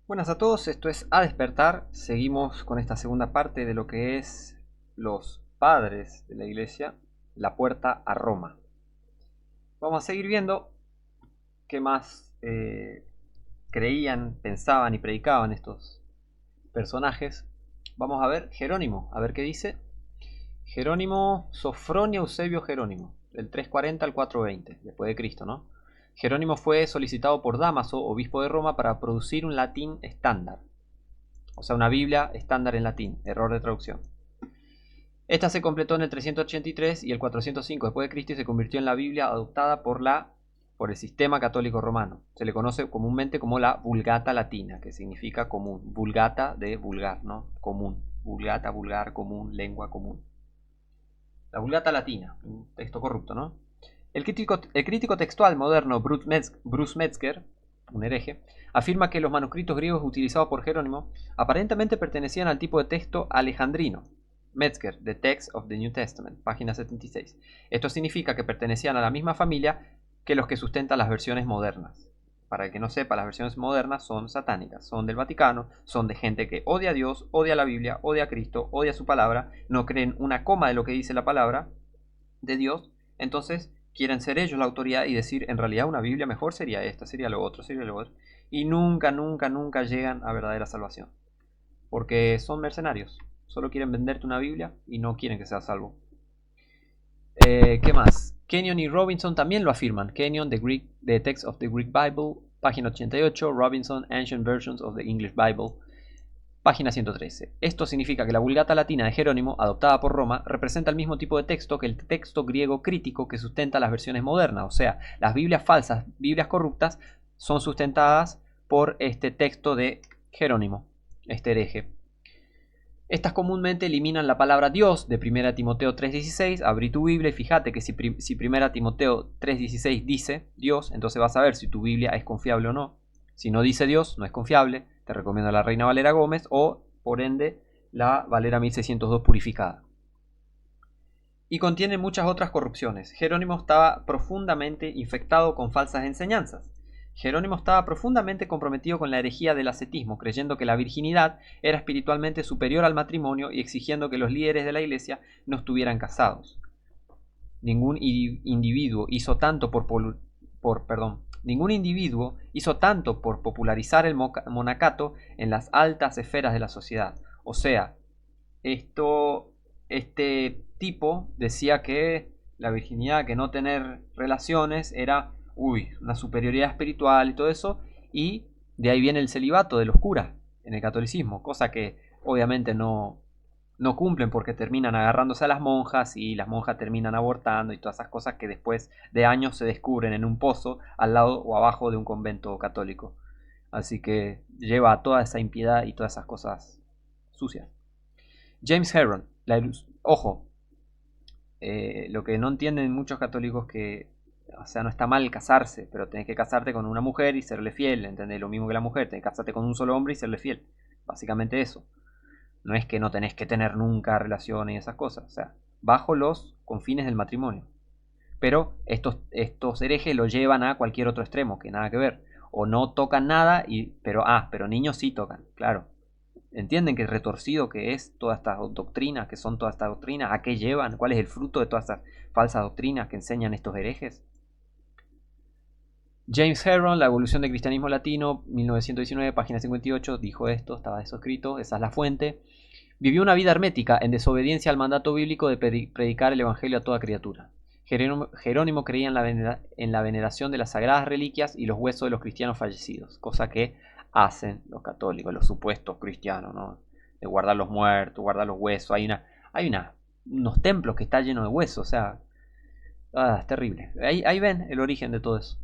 Buenas a todos, esto es A Despertar. Seguimos con esta segunda parte de lo que es los padres de la iglesia, la puerta a Roma. Vamos a seguir viendo qué más creían, pensaban y predicaban estos personajes. Vamos a ver Jerónimo, a ver qué dice. Jerónimo, Sofronio Eusebio Jerónimo, del 340 al 420, después de Cristo, ¿no? Jerónimo fue solicitado por Dámaso, obispo de Roma, para producir un latín estándar. O sea, una Biblia estándar en latín, error de traducción. Esta se completó en el 383 y el 405 después de Cristo y se convirtió en la Biblia adoptada por el sistema católico romano. Se le conoce comúnmente como la Vulgata latina, que significa común. Vulgata de vulgar, ¿no? Común. Vulgata, vulgar, común, lengua común. La Vulgata latina, un texto corrupto, ¿no? El crítico textual moderno Bruce Metzger, un hereje, afirma que los manuscritos griegos utilizados por Jerónimo aparentemente pertenecían al tipo de texto alejandrino. Metzger, The Text of the New Testament, página 76. Esto significa que pertenecían a la misma familia que los que sustentan las versiones modernas. Para el que no sepa, las versiones modernas son satánicas, son del Vaticano, son de gente que odia a Dios, odia a la Biblia, odia a Cristo, odia su palabra, no creen una coma de lo que dice la palabra de Dios, entonces quieren ser ellos la autoridad y decir, en realidad una Biblia mejor sería esta, sería lo otro, y nunca, nunca, nunca llegan a verdadera salvación, porque son mercenarios, solo quieren venderte una Biblia y no quieren que seas salvo. ¿Qué más? Kenyon y Robinson también lo afirman. Kenyon, The Text of the Greek Bible, página 88, Robinson, Ancient Versions of the English Bible, página 113. Esto significa que la Vulgata latina de Jerónimo, adoptada por Roma, representa el mismo tipo de texto que el texto griego crítico que sustenta las versiones modernas. O sea, las Biblias falsas, Biblias corruptas, son sustentadas por este texto de Jerónimo, este hereje. Estas comúnmente eliminan la palabra Dios de 1 Timoteo 3.16. Abrí tu Biblia y fíjate que si 1 Timoteo 3.16 dice Dios, entonces vas a ver si tu Biblia es confiable o no. Si no dice Dios, no es confiable. Te recomiendo la Reina Valera Gómez o, por ende, la Valera 1602 purificada. Y contiene muchas otras corrupciones. Jerónimo estaba profundamente infectado con falsas enseñanzas. Jerónimo estaba profundamente comprometido con la herejía del ascetismo, creyendo que la virginidad era espiritualmente superior al matrimonio y exigiendo que los líderes de la iglesia no estuvieran casados. Ningún individuo hizo tanto por popularizar el monacato en las altas esferas de la sociedad. O sea, este tipo decía que la virginidad, que no tener relaciones era una superioridad espiritual y todo eso, y de ahí viene el celibato de los curas en el catolicismo, cosa que obviamente no cumplen porque terminan agarrándose a las monjas y las monjas terminan abortando y todas esas cosas que después de años se descubren en un pozo al lado o abajo de un convento católico. Así que lleva a toda esa impiedad y todas esas cosas sucias. James Heron, ojo, lo que no entienden muchos católicos que, o sea, no está mal casarse, pero tenés que casarte con una mujer y serle fiel, ¿entendés? Lo mismo que la mujer, tenés que casarte con un solo hombre y serle fiel. Básicamente eso. No es que no tenés que tener nunca relaciones y esas cosas, o sea, bajo los confines del matrimonio. Pero estos herejes lo llevan a cualquier otro extremo, que nada que ver. O no tocan nada, pero niños sí tocan, claro. ¿Entienden que retorcido que es todas estas doctrinas, que son todas estas doctrinas? ¿A qué llevan? ¿Cuál es el fruto de todas estas falsas doctrinas que enseñan estos herejes? James Heron, La evolución del cristianismo latino, 1919, página 58, dijo esto, estaba eso escrito, esa es la fuente. Vivió una vida hermética en desobediencia al mandato bíblico de predicar el evangelio a toda criatura. Jerónimo creía en la veneración de las sagradas reliquias y los huesos de los cristianos fallecidos, cosa que hacen los católicos, los supuestos cristianos, ¿no? De guardar los muertos, guardar los huesos. Hay unos templos que están llenos de huesos, o sea, es terrible. Ahí ven el origen de todo eso.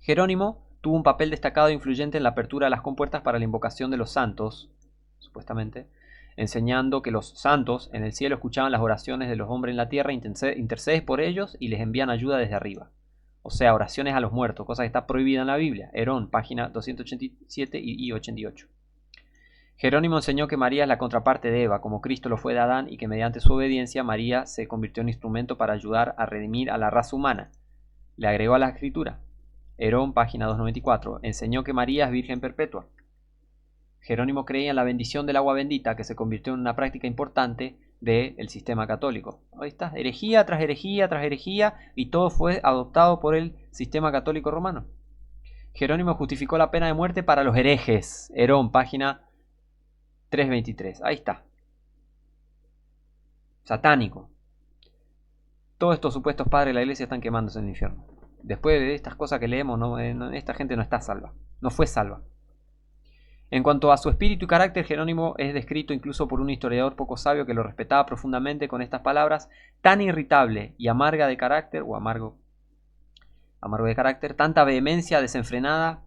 Jerónimo tuvo un papel destacado e influyente en la apertura de las compuertas para la invocación de los santos, supuestamente, enseñando que los santos en el cielo escuchaban las oraciones de los hombres en la tierra, intercedes por ellos y les envían ayuda desde arriba. O sea, oraciones a los muertos, cosa que está prohibida en la Biblia. Herón, página 287 y 88. Jerónimo enseñó que María es la contraparte de Eva, como Cristo lo fue de Adán, y que mediante su obediencia María se convirtió en instrumento para ayudar a redimir a la raza humana. Le agregó a la escritura. Herón, página 294, enseñó que María es virgen perpetua. Jerónimo creía en la bendición del agua bendita, que se convirtió en una práctica importante del sistema católico. Ahí está, herejía tras herejía tras herejía, y todo fue adoptado por el sistema católico romano. Jerónimo justificó la pena de muerte para los herejes. Herón, página 323. Ahí está. Satánico. Todos estos supuestos padres de la iglesia están quemándose en el infierno. Después de estas cosas que leemos, esta gente no está salva. No fue salva. En cuanto a su espíritu y carácter, Jerónimo es descrito incluso por un historiador poco sabio que lo respetaba profundamente con estas palabras: tan irritable y amarga de carácter, o amargo de carácter, tanta vehemencia desenfrenada,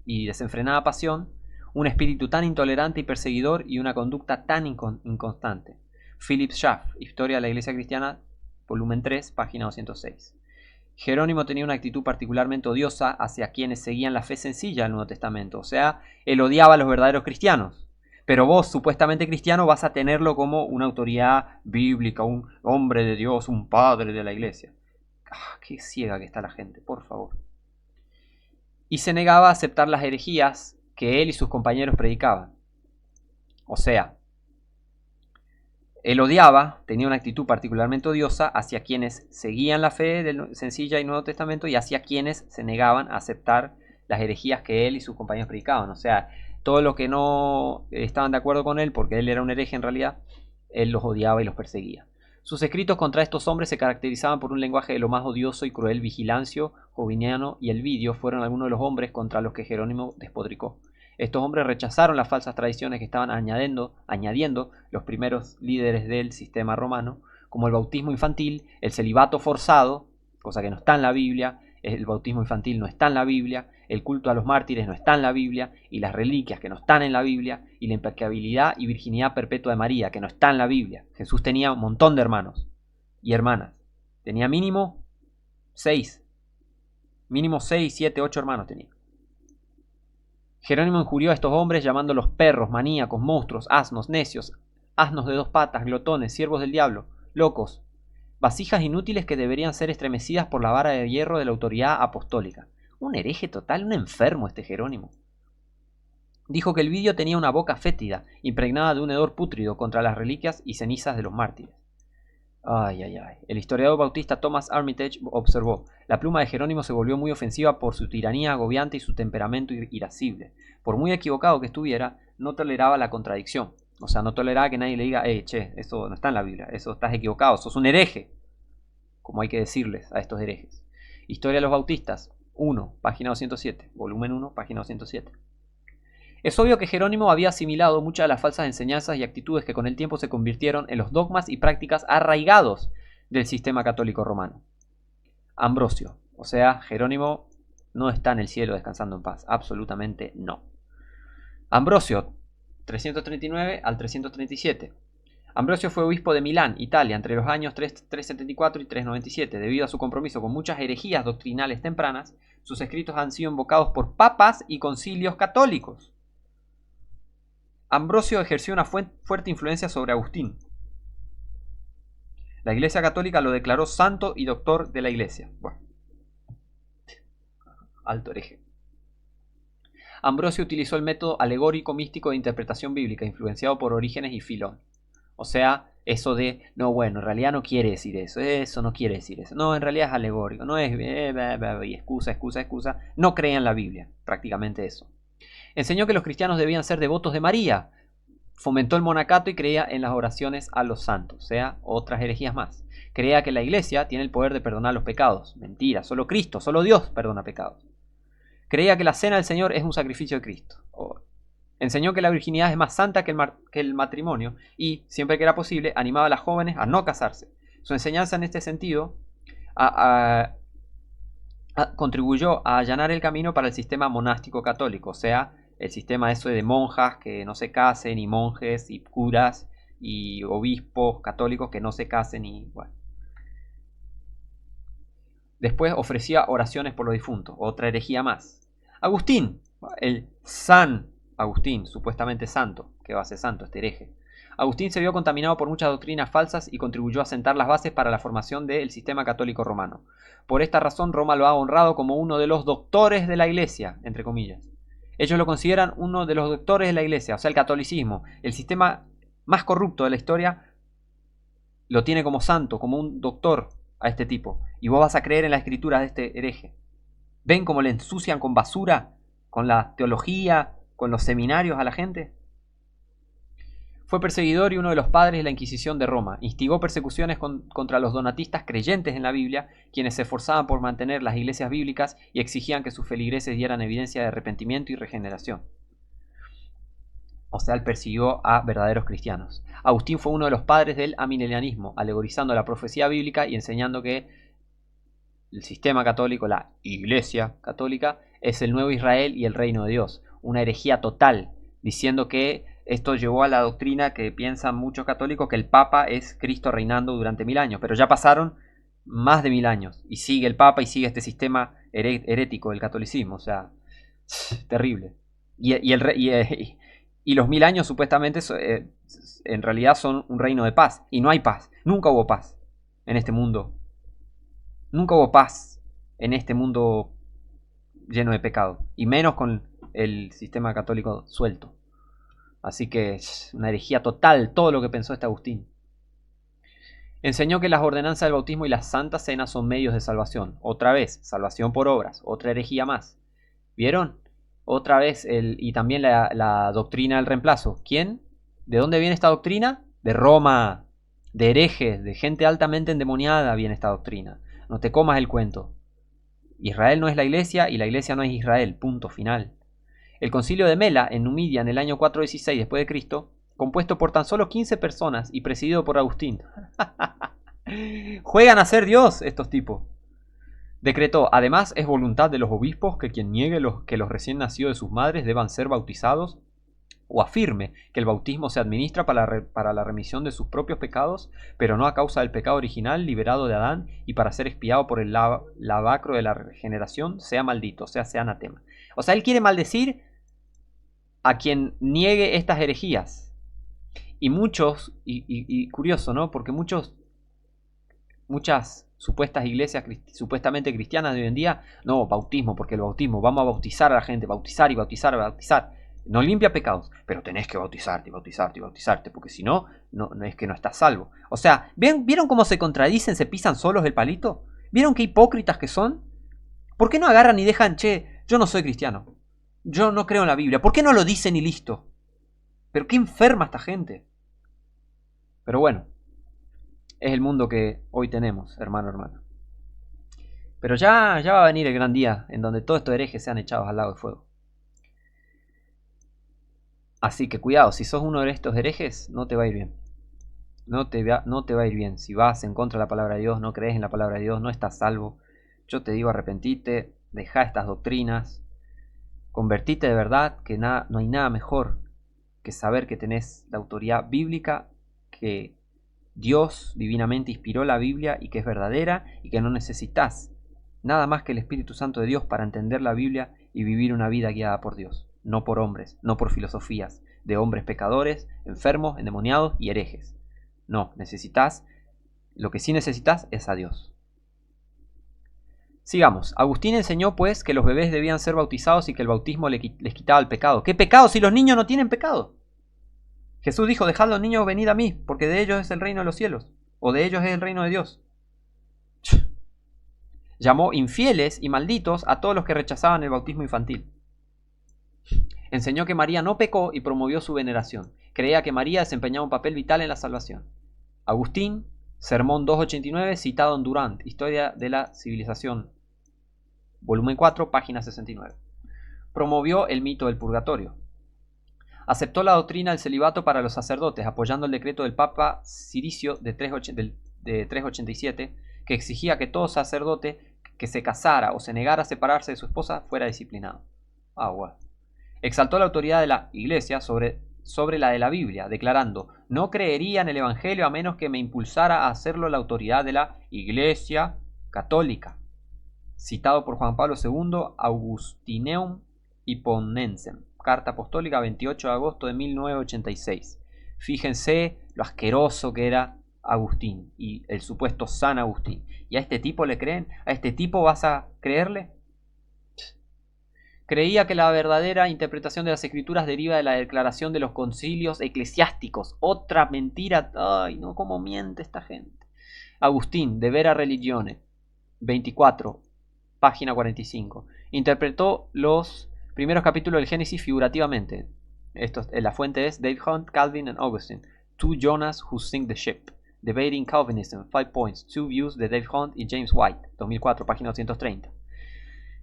y desenfrenada pasión, un espíritu tan intolerante y perseguidor, y una conducta tan inconstante. Philip Schaff, Historia de la Iglesia Cristiana, volumen 3, página 206. Jerónimo tenía una actitud particularmente odiosa hacia quienes seguían la fe sencilla del Nuevo Testamento. O sea, él odiaba a los verdaderos cristianos. Pero vos, supuestamente cristiano, vas a tenerlo como una autoridad bíblica, un hombre de Dios, un padre de la iglesia. Qué ciega que está la gente, por favor. Y se negaba a aceptar las herejías que él y sus compañeros predicaban. O sea, él odiaba, tenía una actitud particularmente odiosa hacia quienes seguían la fe del sencilla y Nuevo Testamento, y hacia quienes se negaban a aceptar las herejías que él y sus compañeros predicaban. O sea, todos los que no estaban de acuerdo con él, porque él era un hereje en realidad, él los odiaba y los perseguía. Sus escritos contra estos hombres se caracterizaban por un lenguaje de lo más odioso y cruel. Vigilancio, Joviniano y Elvidio fueron algunos de los hombres contra los que Jerónimo despotricó. Estos hombres rechazaron las falsas tradiciones que estaban añadiendo los primeros líderes del sistema romano, como el bautismo infantil, el celibato forzado, cosa que no está en la Biblia. El bautismo infantil no está en la Biblia, el culto a los mártires no está en la Biblia, y las reliquias que no están en la Biblia, y la impecabilidad y virginidad perpetua de María, que no está en la Biblia. Jesús tenía un montón de hermanos y hermanas. Tenía mínimo 6, 7, 8 hermanos tenía. Jerónimo injurió a estos hombres llamándolos perros, maníacos, monstruos, asnos, necios, asnos de 2 patas, glotones, siervos del diablo, locos, vasijas inútiles que deberían ser estremecidas por la vara de hierro de la autoridad apostólica. Un hereje total, un enfermo este Jerónimo. Dijo que Elvidio tenía una boca fétida, impregnada de un hedor pútrido contra las reliquias y cenizas de los mártires. Ay, ay, ay. El historiador bautista Thomas Armitage observó: la pluma de Jerónimo se volvió muy ofensiva por su tiranía agobiante y su temperamento irascible. Por muy equivocado que estuviera, no toleraba la contradicción. O sea, no toleraba que nadie le diga: che, eso no está en la Biblia, eso estás equivocado, sos un hereje. Como hay que decirles a estos herejes. Historia de los Bautistas, 1, página 207, volumen 1, página 207. Es obvio que Jerónimo había asimilado muchas de las falsas enseñanzas y actitudes que con el tiempo se convirtieron en los dogmas y prácticas arraigados del sistema católico romano. Ambrosio, o sea, Jerónimo no está en el cielo descansando en paz, absolutamente no. Ambrosio, 339 al 337. Ambrosio fue obispo de Milán, Italia, entre los años 374 y 397. Debido a su compromiso con muchas herejías doctrinales tempranas, sus escritos han sido invocados por papas y concilios católicos. Ambrosio ejerció una fuerte influencia sobre Agustín. La Iglesia Católica lo declaró santo y doctor de la Iglesia. Bueno, alto hereje. Ambrosio utilizó el método alegórico místico de interpretación bíblica, influenciado por Orígenes y Filón. O sea, eso de, no, bueno, en realidad no quiere decir eso no quiere decir eso, no, en realidad es alegórico, no es, y excusa, no creía en la Biblia, prácticamente eso. Enseñó que los cristianos debían ser devotos de María, fomentó el monacato y creía en las oraciones a los santos, o sea, otras herejías más. Creía que la iglesia tiene el poder de perdonar los pecados. Mentira, solo Cristo, solo Dios perdona pecados. Creía que la cena del Señor es un sacrificio de Cristo. Enseñó que la virginidad es más santa que el matrimonio y, siempre que era posible, animaba a las jóvenes a no casarse. Su enseñanza en este sentido contribuyó a allanar el camino para el sistema monástico católico, o sea, el sistema eso de monjas que no se casen, y monjes y curas y obispos católicos que no se casen y bueno. Después ofrecía oraciones por los difuntos, otra herejía más. Agustín, el San Agustín, supuestamente santo, que va a ser santo este hereje. Agustín se vio contaminado por muchas doctrinas falsas y contribuyó a sentar las bases para la formación del sistema católico romano. Por esta razón Roma lo ha honrado como uno de los doctores de la iglesia, entre comillas. Ellos lo consideran uno de los doctores de la iglesia, o sea, el catolicismo, el sistema más corrupto de la historia, lo tiene como santo, como un doctor a este tipo. Y vos vas a creer en las escrituras de este hereje. ¿Ven cómo le ensucian con basura, con la teología, con los seminarios a la gente? Fue perseguidor y uno de los padres de la Inquisición de Roma. Instigó persecuciones contra los donatistas creyentes en la Biblia, quienes se esforzaban por mantener las iglesias bíblicas y exigían que sus feligreses dieran evidencia de arrepentimiento y regeneración. O sea, él persiguió a verdaderos cristianos. Agustín fue uno de los padres del amilenianismo, alegorizando la profecía bíblica y enseñando que el sistema católico, la Iglesia católica, es el nuevo Israel y el reino de Dios. Una herejía total, diciendo que esto llevó a la doctrina que piensan muchos católicos, que el Papa es Cristo reinando durante 1000 años. Pero ya pasaron más de 1000 años y sigue el Papa y sigue este sistema herético del catolicismo. O sea, terrible. Y los 1000 años supuestamente en realidad son un reino de paz. Y no hay paz. Nunca hubo paz en este mundo. Nunca hubo paz en este mundo lleno de pecado. Y menos con el sistema católico suelto. Así que es una herejía total todo lo que pensó este Agustín. Enseñó que las ordenanzas del bautismo y las santas cenas son medios de salvación. Otra vez, salvación por obras. Otra herejía más. ¿Vieron? Otra vez, y también la doctrina del reemplazo. ¿Quién? ¿De dónde viene esta doctrina? De Roma. De herejes, de gente altamente endemoniada viene esta doctrina. No te comas el cuento. Israel no es la iglesia y la iglesia no es Israel. Punto final. El concilio de Mela, en Numidia, en el año 416 después de Cristo, compuesto por tan solo 15 personas y presidido por Agustín. Juegan a ser Dios estos tipos. Decretó, además es voluntad de los obispos que quien niegue que los recién nacidos de sus madres deban ser bautizados, o afirme que el bautismo se administra para la remisión de sus propios pecados, pero no a causa del pecado original liberado de Adán y para ser expiado por el lavacro de la regeneración, sea maldito, sea anatema. O sea, él quiere maldecir a quien niegue estas herejías. Y muchos, y curioso, ¿no? Porque muchas supuestas iglesias supuestamente cristianas de hoy en día, no, bautismo, porque el bautismo, vamos a bautizar a la gente, bautizar y bautizar, bautizar. No limpia pecados, pero tenés que bautizarte, bautizarte, bautizarte, porque si no, no es que no estás salvo. O sea, ¿vieron cómo se contradicen, se pisan solos el palito? ¿Vieron qué hipócritas que son? ¿Por qué no agarran y dejan, che, yo no soy cristiano, yo no creo en la Biblia? ¿Por qué no lo dicen y listo? Pero qué enferma esta gente. Pero bueno, es el mundo que hoy tenemos, hermano. Pero ya va a venir el gran día en donde todos estos herejes sean echados al lago de fuego. Así que cuidado, si sos uno de estos herejes, no te va a ir bien. No te va a ir bien. Si vas en contra de la palabra de Dios, no crees en la palabra de Dios, no estás salvo. Yo te digo, arrepentite, deja estas doctrinas, convertite de verdad, que no hay nada mejor que saber que tenés la autoridad bíblica, que Dios divinamente inspiró la Biblia y que es verdadera y que no necesitas nada más que el Espíritu Santo de Dios para entender la Biblia y vivir una vida guiada por Dios. No por hombres, no por filosofías de hombres pecadores, enfermos, endemoniados y herejes. No, lo que sí necesitas es a Dios. Sigamos. Agustín enseñó pues que los bebés debían ser bautizados y que el bautismo les quitaba el pecado. ¿Qué pecado si los niños no tienen pecado? Jesús dijo, dejad a los niños venid a mí, porque de ellos es el reino de los cielos, o de ellos es el reino de Dios. Llamó infieles y malditos a todos los que rechazaban el bautismo infantil. Enseñó que María no pecó y promovió su veneración. Creía que María desempeñaba un papel vital en la salvación. Agustín, Sermón 289, citado en Durant, Historia de la Civilización, volumen 4, página 69. Promovió el mito del purgatorio. Aceptó la doctrina del celibato para los sacerdotes, apoyando el decreto del Papa Ciricio de 387, que exigía que todo sacerdote que se casara o se negara a separarse de su esposa fuera disciplinado. Bueno. Exaltó la autoridad de la Iglesia sobre la de la Biblia, declarando, no creería en el Evangelio a menos que me impulsara a hacerlo la autoridad de la Iglesia Católica. Citado por Juan Pablo II, Augustineum Hipponensem, Carta Apostólica 28 de agosto de 1986. Fíjense lo asqueroso que era Agustín y el supuesto San Agustín. ¿Y a este tipo le creen? ¿A este tipo vas a creerle? Creía que la verdadera interpretación de las escrituras deriva de la declaración de los concilios eclesiásticos. Otra mentira. Ay, no, cómo miente esta gente. Agustín, De Vera Religione, 24, página 45. Interpretó los primeros capítulos del Génesis figurativamente. La fuente es Dave Hunt, Calvin and Augustine. Two Jonas Who Sink the Ship. Debating Calvinism, 5 Points, Two Views de Dave Hunt y James White, 2004, página 230.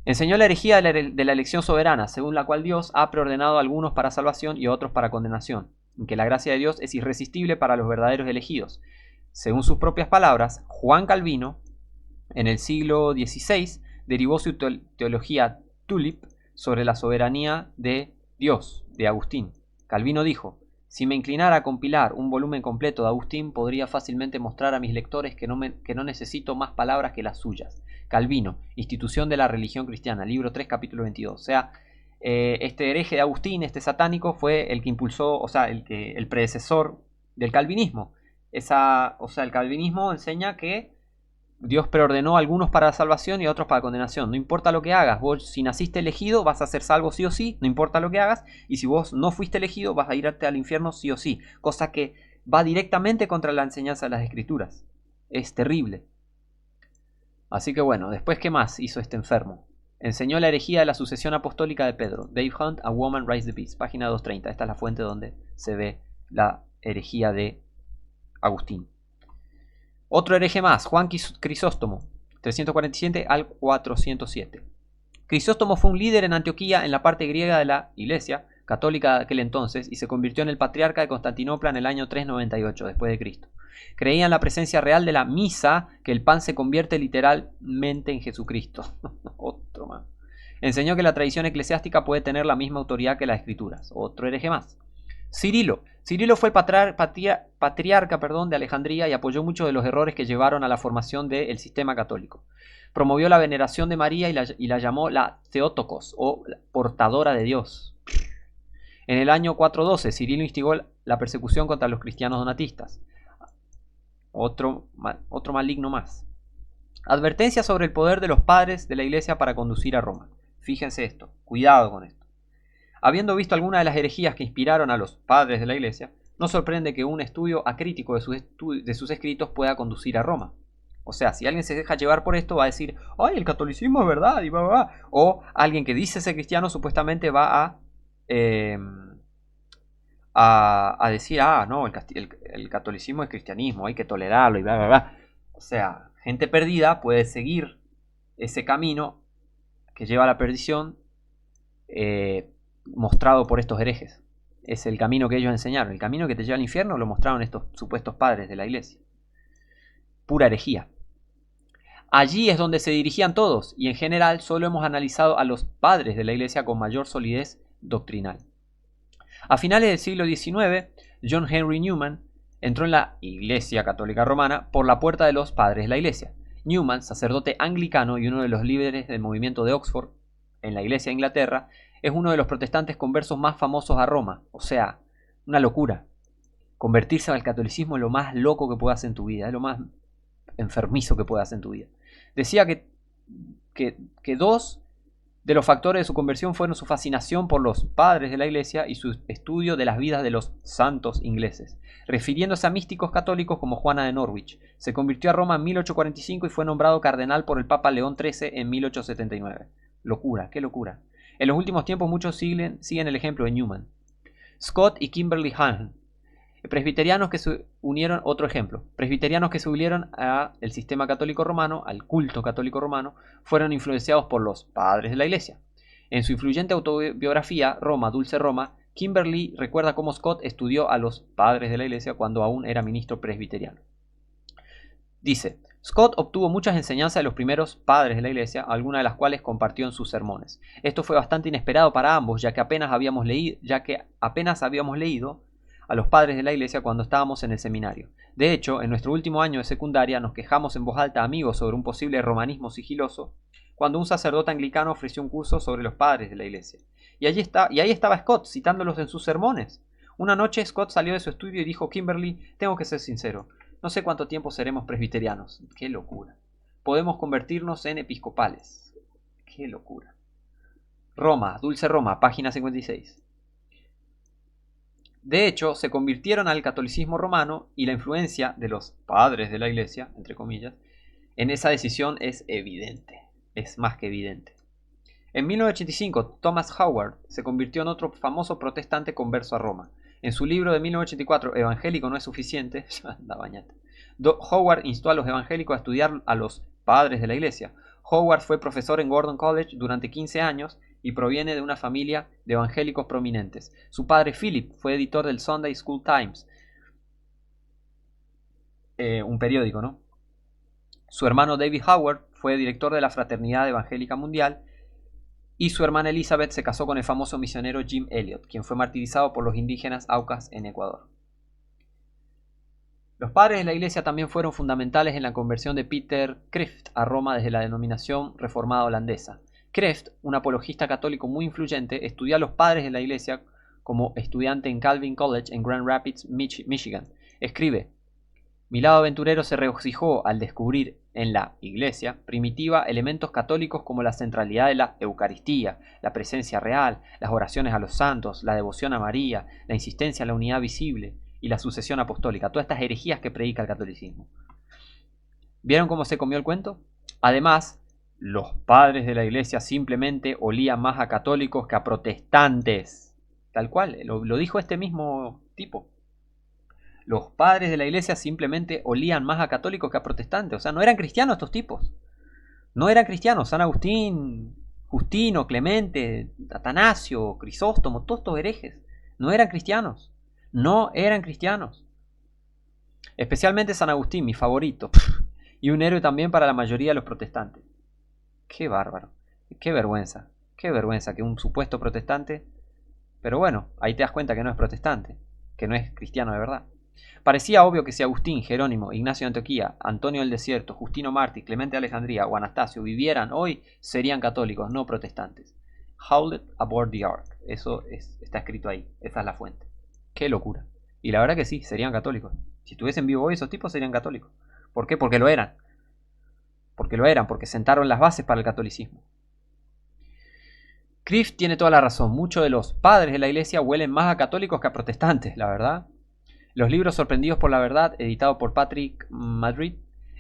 Enseñó la herejía de la elección soberana, según la cual Dios ha preordenado a algunos para salvación y a otros para condenación, en que la gracia de Dios es irresistible para los verdaderos elegidos. Según sus propias palabras, Juan Calvino, en el siglo XVI, derivó su teología tulip sobre la soberanía de Dios, de Agustín. Calvino dijo: si me inclinara a compilar un volumen completo de Agustín, podría fácilmente mostrar a mis lectores que no necesito más palabras que las suyas. Calvino, Institución de la Religión Cristiana, libro 3, capítulo 22. O sea, este hereje de Agustín, este satánico, fue el que impulsó, o sea, el predecesor del calvinismo. El calvinismo enseña que Dios preordenó a algunos para salvación y a otros para condenación. No importa lo que hagas, vos si naciste elegido vas a ser salvo sí o sí, no importa lo que hagas, y si vos no fuiste elegido vas a irte al infierno sí o sí, cosa que va directamente contra la enseñanza de las Escrituras. Es terrible. Así que bueno, después, ¿qué más hizo este enfermo? Enseñó la herejía de la sucesión apostólica de Pedro. Dave Hunt, A Woman Raised the Beast, página 230. Esta es la fuente donde se ve la herejía de Agustín. Otro hereje más, Juan Crisóstomo, 347 al 407. Crisóstomo fue un líder en Antioquía en la parte griega de la Iglesia católica de aquel entonces y se convirtió en el patriarca de Constantinopla en el año 398 después de Cristo. Creía en la presencia real de la misa, que el pan se convierte literalmente en Jesucristo. Otro más. Enseñó que la tradición eclesiástica puede tener la misma autoridad que las escrituras. Otro hereje más. Cirilo fue el patriarca de Alejandría y apoyó muchos de los errores que llevaron a la formación del sistema católico. Promovió la veneración de María y la llamó la Theotokos, o la portadora de Dios. En el año 412, Cirilo instigó la persecución contra los cristianos donatistas. Otro maligno más. Advertencia sobre el poder de los padres de la Iglesia para conducir a Roma. Fíjense esto, cuidado con esto. Habiendo visto algunas de las herejías que inspiraron a los padres de la Iglesia, no sorprende que un estudio acrítico de sus escritos pueda conducir a Roma. O sea, si alguien se deja llevar por esto, va a decir: ¡ay, el catolicismo es verdad! Y va. O alguien que dice ser cristiano supuestamente va a decir: ah, no, el catolicismo es cristianismo, hay que tolerarlo y bla. O sea, gente perdida puede seguir ese camino que lleva a la perdición, mostrado por estos herejes. Es el camino que ellos enseñaron. El camino que te lleva al infierno lo mostraron estos supuestos padres de la Iglesia. Pura herejía. Allí es donde se dirigían todos, y en general solo hemos analizado a los padres de la Iglesia con mayor solidez doctrinal. A finales del siglo XIX, John Henry Newman entró en la Iglesia Católica Romana por la puerta de los padres de la Iglesia. Newman, sacerdote anglicano y uno de los líderes del movimiento de Oxford en la Iglesia de Inglaterra, es uno de los protestantes conversos más famosos a Roma. O sea, una locura. Convertirse al catolicismo es lo más loco que puedas hacer en tu vida, es lo más enfermizo que puedas hacer en tu vida. Decía que dos de los factores de su conversión fueron su fascinación por los padres de la Iglesia y su estudio de las vidas de los santos ingleses. Refiriéndose a místicos católicos como Juana de Norwich, se convirtió a Roma en 1845 y fue nombrado cardenal por el Papa León XIII en 1879. Locura, qué locura. En los últimos tiempos muchos siguen el ejemplo de Newman. Scott y Kimberly Hahn, presbiterianos que se unieron, otro ejemplo, presbiterianos que se unieron al sistema católico romano, al culto católico romano, fueron influenciados por los padres de la Iglesia. En su influyente autobiografía, Roma, Dulce Roma, Kimberly recuerda cómo Scott estudió a los padres de la Iglesia cuando aún era ministro presbiteriano. Dice: Scott obtuvo muchas enseñanzas de los primeros padres de la Iglesia, algunas de las cuales compartió en sus sermones. Esto fue bastante inesperado para ambos, ya que apenas habíamos leído a los padres de la Iglesia cuando estábamos en el seminario. De hecho, en nuestro último año de secundaria nos quejamos en voz alta a amigos sobre un posible romanismo sigiloso, cuando un sacerdote anglicano ofreció un curso sobre los padres de la Iglesia. Y ahí estaba Scott, citándolos en sus sermones. Una noche Scott salió de su estudio y dijo: Kimberly, tengo que ser sincero, no sé cuánto tiempo seremos presbiterianos. ¡Qué locura! Podemos convertirnos en episcopales. ¡Qué locura! Roma, Dulce Roma, página 56. De hecho, se convirtieron al catolicismo romano y la influencia de los padres de la iglesia, entre comillas, en esa decisión es evidente, es más que evidente. En 1985, Thomas Howard se convirtió en otro famoso protestante converso a Roma. En su libro de 1984, Evangélico no es suficiente, Howard instó a los evangélicos a estudiar a los padres de la iglesia. Howard fue profesor en Gordon College durante 15 años y proviene de una familia de evangélicos prominentes. Su padre Philip fue editor del Sunday School Times, un periódico, ¿no? Su hermano David Howard fue director de la Fraternidad Evangélica Mundial y su hermana Elizabeth se casó con el famoso misionero Jim Elliot, quien fue martirizado por los indígenas Aucas en Ecuador. Los padres de la iglesia también fueron fundamentales en la conversión de Peter Kreeft a Roma desde la denominación reformada holandesa. Kreeft, un apologista católico muy influyente, estudió a los padres de la iglesia como estudiante en Calvin College en Grand Rapids, Michigan. Escribe: mi lado aventurero se regocijó al descubrir en la iglesia primitiva elementos católicos como la centralidad de la Eucaristía, la presencia real, las oraciones a los santos, la devoción a María, la insistencia en la unidad visible y la sucesión apostólica, todas estas herejías que predica el catolicismo. ¿Vieron cómo se comió el cuento? Además, los padres de la iglesia simplemente olían más a católicos que a protestantes. Tal cual, lo dijo este mismo tipo. Los padres de la iglesia simplemente olían más a católicos que a protestantes. O sea, no eran cristianos estos tipos. No eran cristianos. San Agustín, Justino, Clemente, Atanasio, Crisóstomo, todos estos herejes. No eran cristianos. No eran cristianos. Especialmente San Agustín, mi favorito. Y un héroe también para la mayoría de los protestantes. Qué bárbaro. Qué vergüenza. Qué vergüenza que un supuesto protestante... Pero bueno, ahí te das cuenta que no es protestante. Que no es cristiano de verdad. Parecía obvio que si Agustín, Jerónimo, Ignacio de Antioquía, Antonio del Desierto, Justino Mártir, Clemente de Alejandría o Anastasio vivieran hoy, serían católicos, no protestantes. Howlett aboard the ark. Eso está escrito ahí. Esa es la fuente. Qué locura. Y la verdad que sí, serían católicos. Si estuviesen vivos hoy, esos tipos serían católicos. ¿Por qué? Porque lo eran. Porque sentaron las bases para el catolicismo. Kreeft tiene toda la razón. Muchos de los padres de la iglesia huelen más a católicos que a protestantes, la verdad. Los libros Sorprendidos por la Verdad, editado por Patrick Madrid,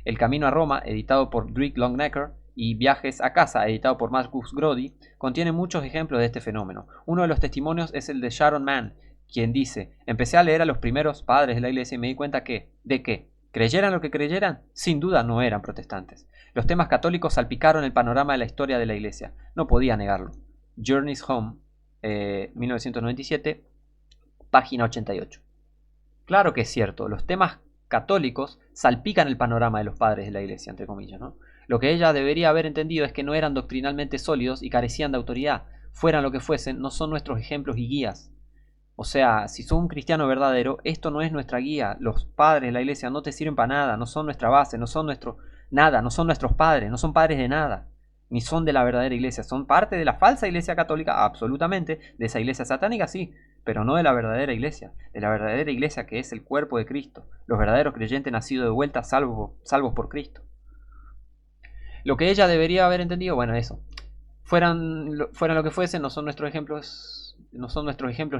El Camino a Roma, editado por Drake Longnecker, y Viajes a Casa, editado por Marcus Grody, contienen muchos ejemplos de este fenómeno. Uno de los testimonios es el de Sharon Mann, quien dice: empecé a leer a los primeros padres de la iglesia y me di cuenta de que, creyeran lo que creyeran, sin duda no eran protestantes. Los temas católicos salpicaron el panorama de la historia de la iglesia. No podía negarlo. Journeys Home, 1997, página 88. Claro que es cierto, los temas católicos salpican el panorama de los padres de la iglesia, entre comillas, ¿no? Lo que ella debería haber entendido es que no eran doctrinalmente sólidos y carecían de autoridad. Fueran lo que fuesen, no son nuestros ejemplos y guías. O sea, si sos un cristiano verdadero, esto no es nuestra guía. Los padres de la iglesia no te sirven para nada, no son nuestra base, no son nada, no son nuestros padres, no son padres de nada, ni son de la verdadera iglesia. Son parte de la falsa iglesia católica, absolutamente, de esa iglesia satánica, sí, pero no de la verdadera iglesia que es el cuerpo de Cristo, los verdaderos creyentes nacidos de vuelta, salvos por Cristo. Lo que ella debería haber entendido, bueno, eso, fueran lo que fuesen, no son nuestros ejemplos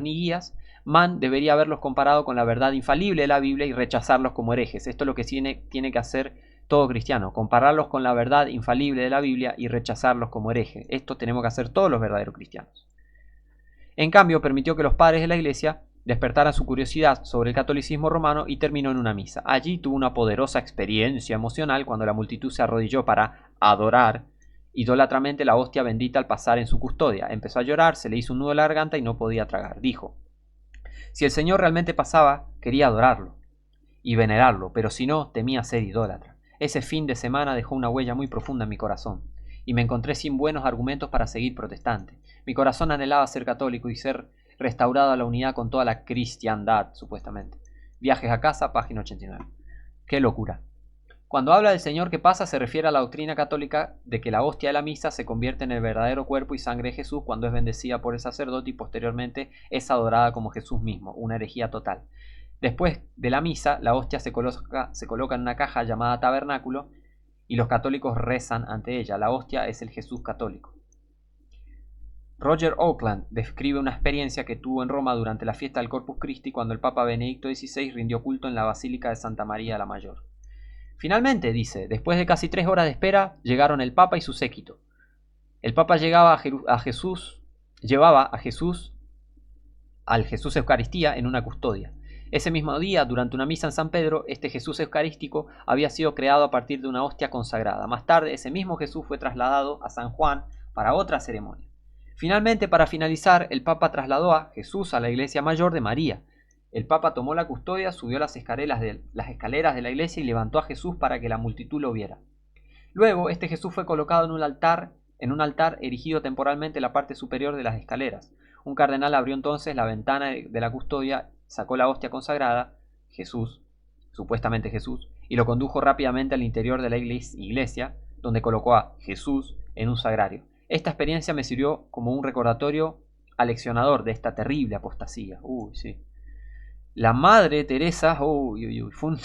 ni guías. Mann debería haberlos comparado con la verdad infalible de la Biblia y rechazarlos como herejes. Esto es lo que tiene que hacer todo cristiano, compararlos con la verdad infalible de la Biblia y rechazarlos como herejes. Esto tenemos que hacer todos los verdaderos cristianos. En cambio, permitió que los padres de la iglesia despertaran su curiosidad sobre el catolicismo romano y terminó en una misa. Allí tuvo una poderosa experiencia emocional cuando la multitud se arrodilló para adorar idólatramente la hostia bendita al pasar en su custodia. Empezó a llorar, se le hizo un nudo en la garganta y no podía tragar. Dijo: si el Señor realmente pasaba, quería adorarlo y venerarlo, pero si no, temía ser idólatra. Ese fin de semana dejó una huella muy profunda en mi corazón y me encontré sin buenos argumentos para seguir protestante. Mi corazón anhelaba ser católico y ser restaurado a la unidad con toda la cristiandad, supuestamente. Viajes a Casa, página 89. ¡Qué locura! Cuando habla del Señor que pasa, se refiere a la doctrina católica de que la hostia de la misa se convierte en el verdadero cuerpo y sangre de Jesús cuando es bendecida por el sacerdote y posteriormente es adorada como Jesús mismo, una herejía total. Después de la misa, la hostia se coloca en una caja llamada tabernáculo y los católicos rezan ante ella. La hostia es el Jesús católico. Roger Oakland describe una experiencia que tuvo en Roma durante la fiesta del Corpus Christi cuando el Papa Benedicto XVI rindió culto en la Basílica de Santa María la Mayor. Finalmente, dice, después de casi 3 horas de espera, llegaron el Papa y su séquito. El Papa llevaba a Jesús al Jesús Eucaristía en una custodia. Ese mismo día, durante una misa en San Pedro, este Jesús eucarístico había sido creado a partir de una hostia consagrada. Más tarde, ese mismo Jesús fue trasladado a San Juan para otra ceremonia. Finalmente, para finalizar, el Papa trasladó a Jesús a la iglesia mayor de María. El Papa tomó la custodia, subió las escaleras de la iglesia y levantó a Jesús para que la multitud lo viera. Luego, este Jesús fue colocado en un altar erigido temporalmente en la parte superior de las escaleras. Un cardenal abrió entonces la ventana de la custodia, sacó la hostia consagrada, Jesús, supuestamente Jesús, y lo condujo rápidamente al interior de la iglesia, donde colocó a Jesús en un sagrario. Esta experiencia me sirvió como un recordatorio aleccionador de esta terrible apostasía. Sí. La Madre Teresa fue un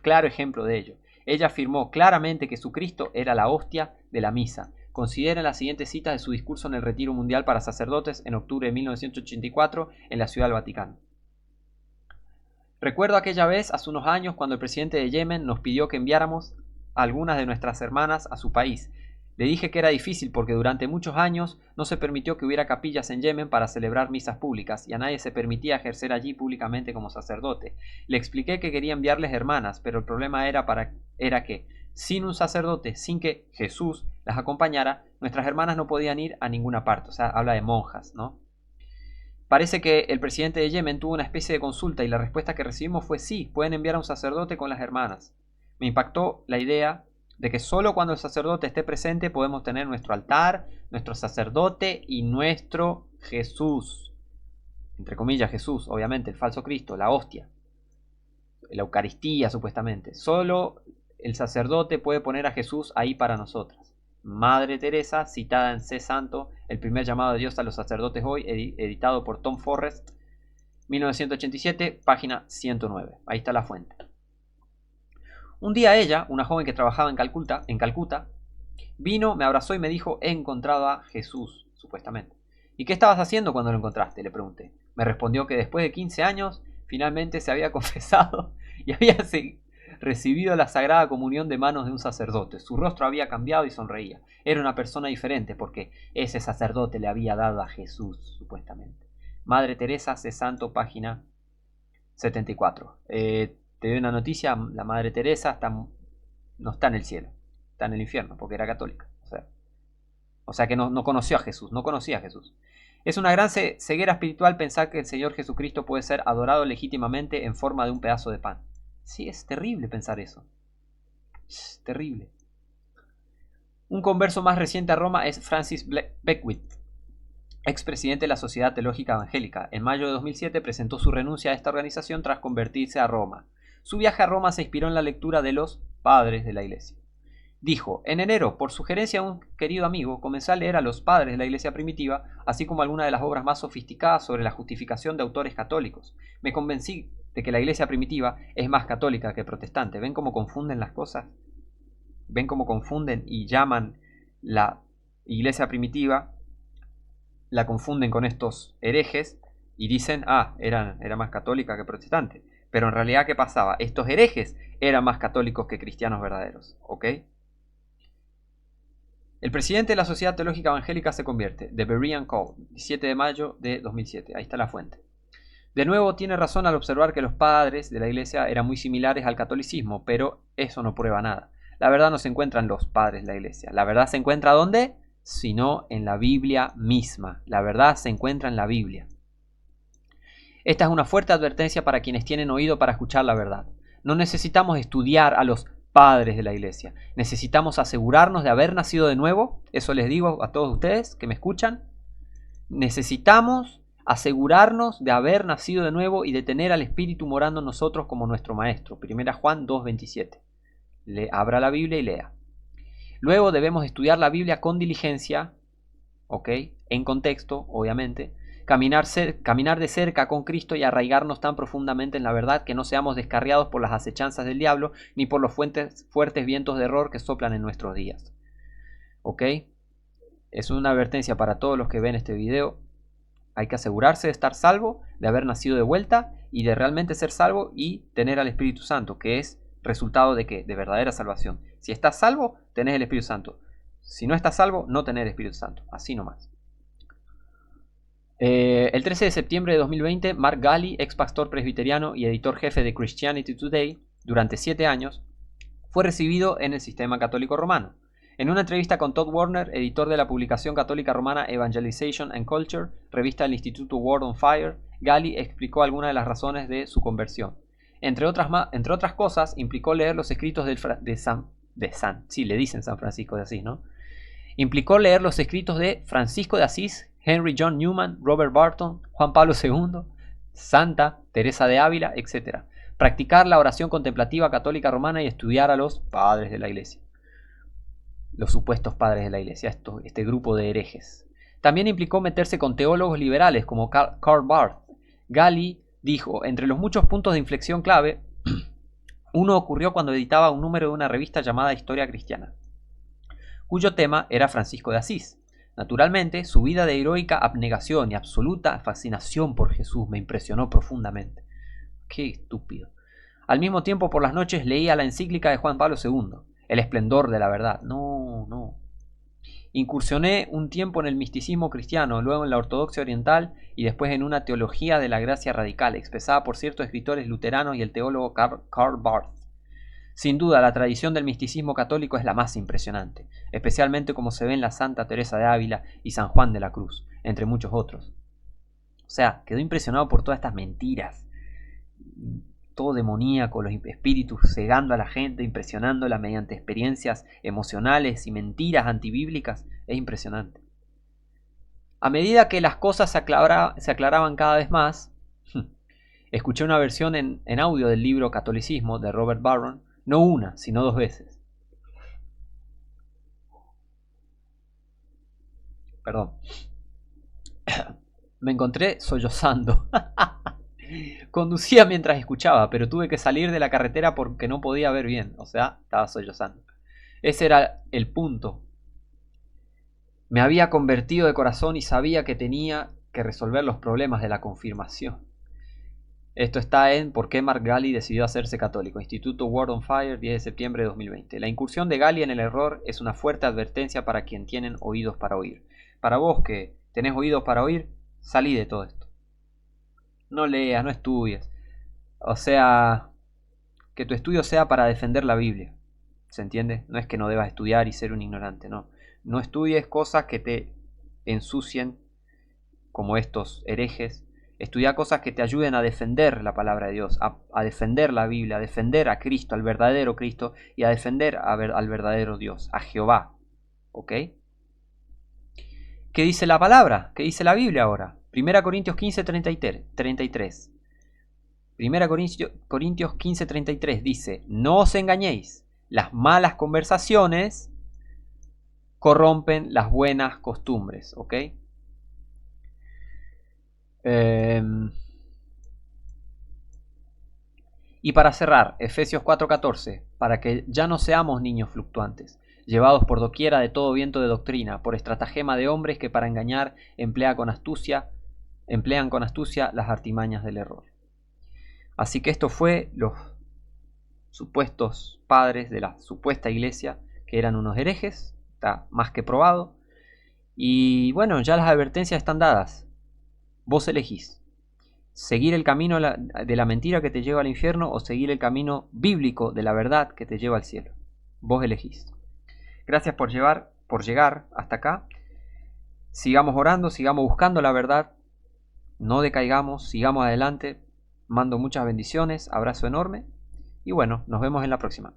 claro ejemplo de ello. Ella afirmó claramente que su Cristo era la hostia de la misa. Consideren las siguientes citas de su discurso en el Retiro Mundial para Sacerdotes en octubre de 1984 en la Ciudad del Vaticano. Recuerdo aquella vez, hace unos años, cuando el presidente de Yemen nos pidió que enviáramos a algunas de nuestras hermanas a su país. Le dije que era difícil porque durante muchos años no se permitió que hubiera capillas en Yemen para celebrar misas públicas y a nadie se permitía ejercer allí públicamente como sacerdote. Le expliqué que quería enviarles hermanas, pero el problema era que, sin un sacerdote, sin que Jesús las acompañara, nuestras hermanas no podían ir a ninguna parte. O sea, habla de monjas, ¿no? Parece que el presidente de Yemen tuvo una especie de consulta y la respuesta que recibimos fue sí, pueden enviar a un sacerdote con las hermanas. Me impactó la idea de que solo cuando el sacerdote esté presente podemos tener nuestro altar, nuestro sacerdote y nuestro Jesús. Entre comillas Jesús, obviamente, el falso Cristo, la hostia, la Eucaristía supuestamente. Solo el sacerdote puede poner a Jesús ahí para nosotras. Madre Teresa, citada en C. Santo, el primer llamado de Dios a los sacerdotes hoy, editado por Tom Forrest, 1987, página 109. Ahí está la fuente. Un día ella, una joven que trabajaba en Calcuta, vino, me abrazó y me dijo, he encontrado a Jesús, supuestamente. ¿Y qué estabas haciendo cuando lo encontraste?, le pregunté. Me respondió que después de 15 años, finalmente se había confesado y había recibido la Sagrada Comunión de manos de un sacerdote. Su rostro había cambiado y sonreía. Era una persona diferente porque ese sacerdote le había dado a Jesús, supuestamente. Madre Teresa, C. Santo, página 74. Te doy una noticia, la Madre Teresa no está en el cielo, está en el infierno porque era católica. O sea que no conoció a Jesús, no conocía a Jesús. Es una gran ceguera espiritual pensar que el Señor Jesucristo puede ser adorado legítimamente en forma de un pedazo de pan. Sí, es terrible pensar eso. Es terrible. Un converso más reciente a Roma es Francis Beckwith, expresidente de la Sociedad Teológica Evangélica. En mayo de 2007 presentó su renuncia a esta organización tras convertirse a Roma. Su viaje a Roma se inspiró en la lectura de los padres de la Iglesia. Dijo, en enero, por sugerencia de un querido amigo, comencé a leer a los padres de la Iglesia primitiva, así como algunas de las obras más sofisticadas sobre la justificación de autores católicos. Me convencí de que la Iglesia primitiva es más católica que protestante. ¿Ven cómo confunden las cosas? ¿Ven cómo confunden y llaman la Iglesia primitiva, la confunden con estos herejes y dicen, era más católica que protestante? Pero en realidad, ¿qué pasaba? Estos herejes eran más católicos que cristianos verdaderos, ¿ok? El presidente de la Sociedad Teológica Evangélica se convierte, The Berean Call, 17 de mayo de 2007. Ahí está la fuente. De nuevo, tiene razón al observar que los padres de la Iglesia eran muy similares al catolicismo, pero eso no prueba nada. La verdad no se encuentra en los padres de la Iglesia. ¿La verdad se encuentra dónde? Sino en la Biblia misma. La verdad se encuentra en la Biblia. Esta es una fuerte advertencia para quienes tienen oído para escuchar la verdad. No necesitamos estudiar a los padres de la Iglesia. Necesitamos asegurarnos de haber nacido de nuevo. Eso les digo a todos ustedes que me escuchan. Necesitamos asegurarnos de haber nacido de nuevo y de tener al Espíritu morando en nosotros como nuestro Maestro. 1 Juan 2:27. Abra la Biblia y lea. Luego debemos estudiar la Biblia con diligencia, ¿ok? En contexto, obviamente. Caminar de cerca con Cristo y arraigarnos tan profundamente en la verdad que no seamos descarriados por las acechanzas del diablo ni por los fuertes vientos de error que soplan en nuestros días. ¿Ok? es una advertencia para todos los que ven este video. Hay que asegurarse de estar salvo, de haber nacido de vuelta y de realmente ser salvo y tener al Espíritu Santo, que es resultado de ¿qué? De verdadera salvación. Si estás salvo, tenés el Espíritu Santo. Si no estás salvo, no tenés el Espíritu Santo. Así nomás. El 13 de septiembre de 2020, Mark Galli, ex pastor presbiteriano y editor jefe de Christianity Today, durante 7 años, fue recibido en el sistema católico romano. En una entrevista con Todd Warner, editor de la publicación católica romana Evangelization and Culture, revista del Instituto Word on Fire, Galli explicó algunas de las razones de su conversión. Entre otras cosas, implicó leer los escritos sí, le dicen San Francisco de Asís, ¿no? Implicó leer los escritos de Francisco de Asís, Henry John Newman, Robert Barton, Juan Pablo II, Santa Teresa de Ávila, etc. Practicar la oración contemplativa católica romana y estudiar a los padres de la Iglesia. Los supuestos padres de la Iglesia, este grupo de herejes. También implicó meterse con teólogos liberales como Karl Barth. Galli dijo, entre los muchos puntos de inflexión clave, uno ocurrió cuando editaba un número de una revista llamada Historia Cristiana, cuyo tema era Francisco de Asís. Naturalmente, su vida de heroica abnegación y absoluta fascinación por Jesús me impresionó profundamente. ¡Qué estúpido! Al mismo tiempo, por las noches leía la encíclica de Juan Pablo II, El esplendor de la verdad. No. Incursioné un tiempo en el misticismo cristiano, luego en la ortodoxia oriental y después en una teología de la gracia radical, expresada por ciertos escritores luteranos y el teólogo Karl Barth. Sin duda, la tradición del misticismo católico es la más impresionante, especialmente como se ve en la Santa Teresa de Ávila y San Juan de la Cruz, entre muchos otros. O sea, quedó impresionado por todas estas mentiras, todo demoníaco, los espíritus cegando a la gente, impresionándola mediante experiencias emocionales y mentiras antibíblicas. Es impresionante. A medida que las cosas se aclaraban cada vez más, escuché una versión en audio del libro Catolicismo de Robert Barron, no una, sino 2 veces. Perdón. Me encontré sollozando. Conducía mientras escuchaba, pero tuve que salir de la carretera porque no podía ver bien. O sea, estaba sollozando. Ese era el punto. Me había convertido de corazón y sabía que tenía que resolver los problemas de la confirmación. Esto está en ¿Por qué Mark Galli decidió hacerse católico? Instituto Word on Fire, 10 de septiembre de 2020. La incursión de Galli en el error es una fuerte advertencia para quien tienen oídos para oír. Para vos que tenés oídos para oír, salí de todo esto. No leas, no estudies. O sea, que tu estudio sea para defender la Biblia. ¿Se entiende? No es que no debas estudiar y ser un ignorante, no. No estudies cosas que te ensucien, como estos herejes. Estudia cosas que te ayuden a defender la palabra de Dios, a defender la Biblia, a defender a Cristo, al verdadero Cristo, y a defender al verdadero Dios, a Jehová. ¿Ok? ¿Qué dice la palabra? ¿Qué dice la Biblia ahora? 1 Corintios 15, 33. 1 Corintios 15, 33 dice, no os engañéis, las malas conversaciones corrompen las buenas costumbres. ¿Ok? Y para cerrar, Efesios 4:14, para que ya no seamos niños fluctuantes, llevados por doquiera de todo viento de doctrina, por estratagema de hombres que para engañar emplean con astucia las artimañas del error. Así que esto fue los supuestos padres de la supuesta iglesia, que eran unos herejes, está más que probado. Y bueno, ya las advertencias están dadas. Vos elegís seguir el camino de la mentira que te lleva al infierno o seguir el camino bíblico de la verdad que te lleva al cielo. Vos elegís. Gracias por llegar hasta acá. Sigamos orando, sigamos buscando la verdad. No decaigamos, sigamos adelante. Mando muchas bendiciones, abrazo enorme. Y bueno, nos vemos en la próxima.